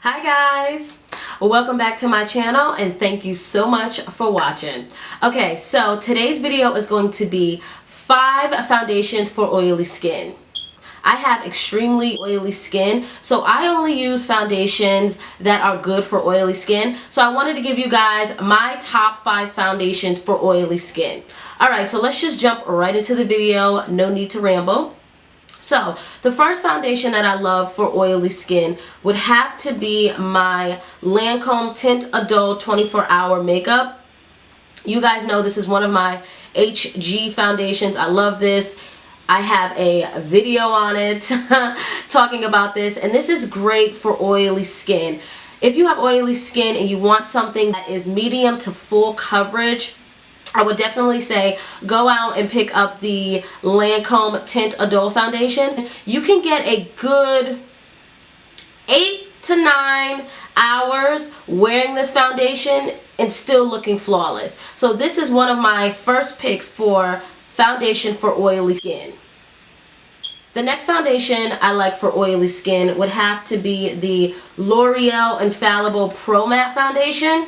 Hi guys, welcome back to my channel and thank you so much for watching. Okay, so today's video is going to be 5 foundations for oily skin. I have extremely oily skin, so I only use foundations that are good for oily skin. So I wanted to give you guys my top 5 foundations for oily skin. Alright, so let's just jump right into the video, no need to ramble. So, the first foundation that I love for oily skin would have to be my Lancome Tint Adult 24-Hour Makeup. You guys know this is one of my HG foundations. I love this. I have a video on it talking about this, and this is great for oily skin. If you have oily skin and you want something that is medium to full coverage, I would definitely say go out and pick up the Lancome Tint Adult Foundation. You can get a good 8 to 9 hours wearing this foundation and still looking flawless. So this is one of my first picks for foundation for oily skin. The next foundation I like for oily skin would have to be the L'Oreal Infallible Pro Matte Foundation.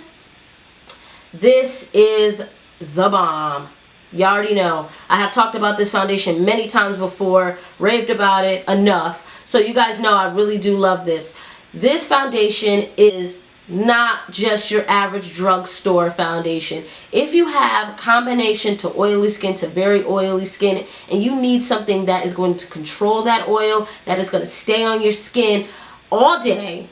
This is the bomb. You already know. I have talked about this foundation many times before, raved about it enough. So you guys know I really do love this. This foundation is not just your average drugstore foundation. If you have combination to oily skin to very oily skin and you need something that is going to control that oil, that is going to stay on your skin all day,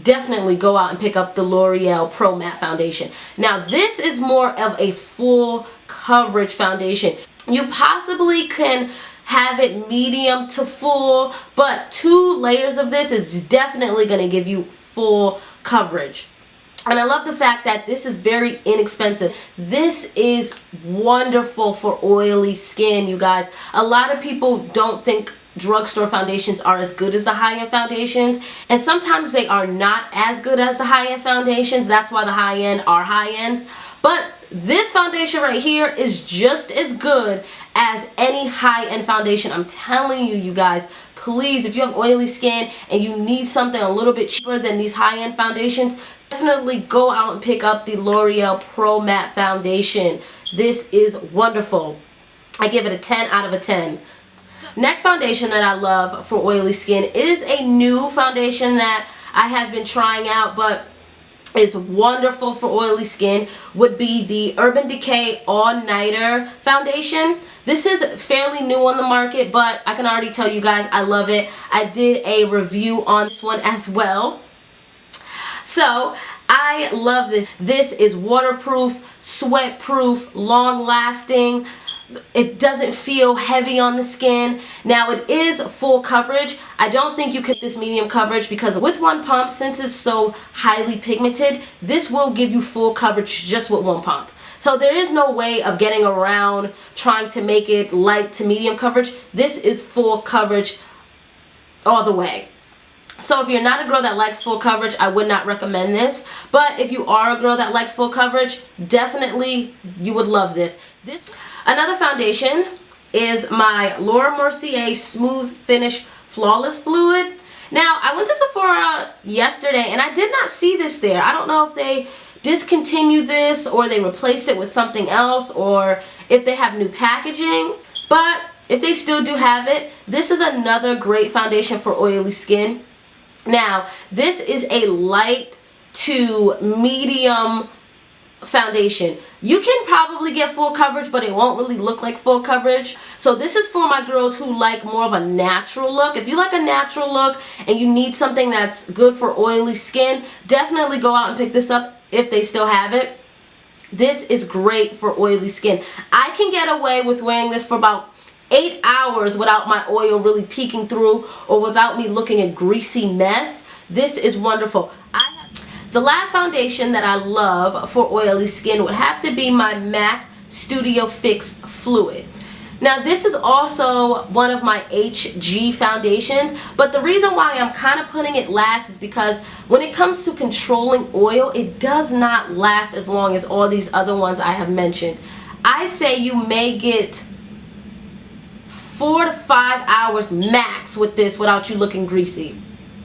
definitely go out and pick up the L'Oreal Pro Matte Foundation. Now this is more of a full coverage foundation. You possibly can have it medium to full, but 2 layers of this is definitely going to give you full coverage. And I love the fact that this is very inexpensive. This is wonderful for oily skin, you guys. A lot of people don't think drugstore foundations are as good as the high-end foundations, and sometimes they are not as good as the high-end foundations. That's why the high-end are high-end. But this foundation right here is just as good as any high-end foundation. I'm telling you, you guys, please, if you have oily skin and you need something a little bit cheaper than these high-end foundations, definitely go out and pick up the L'Oreal Pro Matte Foundation. This is wonderful. I give it a 10 out of a 10. Next foundation that I love for oily skin is a new foundation that I have been trying out but is wonderful for oily skin, would be the Urbandecay All Nighter Foundation. This is fairly new on the market, but I can already tell you guys I love it. I did a review on this one as well. So I love this. This is waterproof, sweat-proof, long-lasting. It doesn't feel heavy on the skin. Now it is full coverage. I don't think you get this medium coverage because with one pump, since it's so highly pigmented, this will give you full coverage just with one pump. So there is no way of getting around trying to make it light to medium coverage. This is full coverage all the way. So if you're not a girl that likes full coverage, I would not recommend this. But if you are a girl that likes full coverage, definitely you would love this. Another foundation is my Lauramercier Smooth Finish Flawless Fluid. Now, I went to Sephora yesterday and I did not see this there. I don't know if they discontinued this or they replaced it with something else or if they have new packaging. But if they still do have it, this is another great foundation for oily skin. Now, this is a light to medium foundation. You can probably get full coverage, but it won't really look like full coverage. So this is for my girls who like more of a natural look. If you like a natural look and you need something that's good for oily skin, definitely go out and pick this up if they still have it. This is great for oily skin. I can get away with wearing this for about 8 hours without my oil really peeking through or without me looking a greasy mess. This is wonderful. The last foundation that I love for oily skin would have to be my MAC Studio Fix Fluid. Now this is also one of my HG foundations, but the reason why I'm kind of putting it last is because when it comes to controlling oil, it does not last as long as all these other ones I have mentioned. I say you may get 4 to 5 hours max with this without you looking greasy.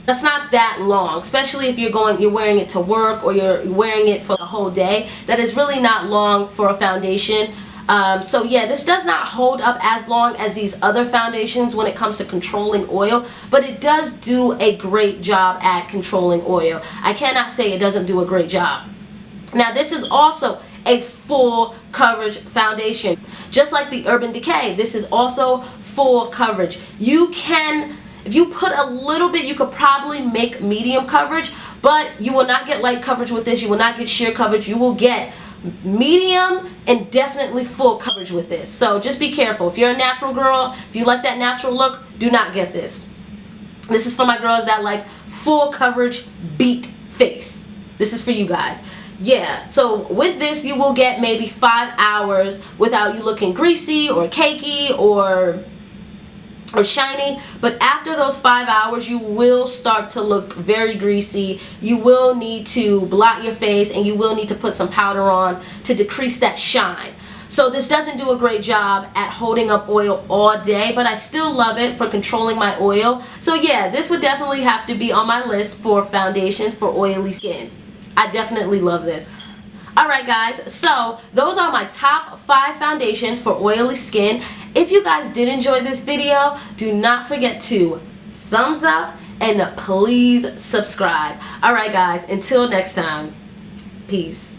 That's not that long, especially if you're wearing it to work or you're wearing it for the whole day. That is really not long for a foundation. So yeah, this does not hold up as long as these other foundations when it comes to controlling oil, but it does do a great job at controlling oil. I cannot say it doesn't do a great job. Now this is also a full coverage foundation. Just like the Urbandecay, this is also full coverage. You can, if you put a little bit, you could probably make medium coverage, but you will not get light coverage with this. You will not get sheer coverage. You will get medium and definitely full coverage with this. So just be careful. If you're a natural girl, if you like that natural look, do not get this. This is for my girls that like full coverage beat face. This is for you guys. Yeah, so with this you will get maybe 5 hours without you looking greasy or cakey or shiny, but after those 5 hours you will start to look very greasy. You will need to blot your face and you will need to put some powder on to decrease that shine. So this doesn't do a great job at holding up oil all day, but I still love it for controlling my oil. So yeah, this would definitely have to be on my list for foundations for oily skin. I definitely love this. Alright guys, so those are my top 5 foundations for oily skin. If you guys did enjoy this video, do not forget to thumbs up and please subscribe. Alright guys, until next time, peace.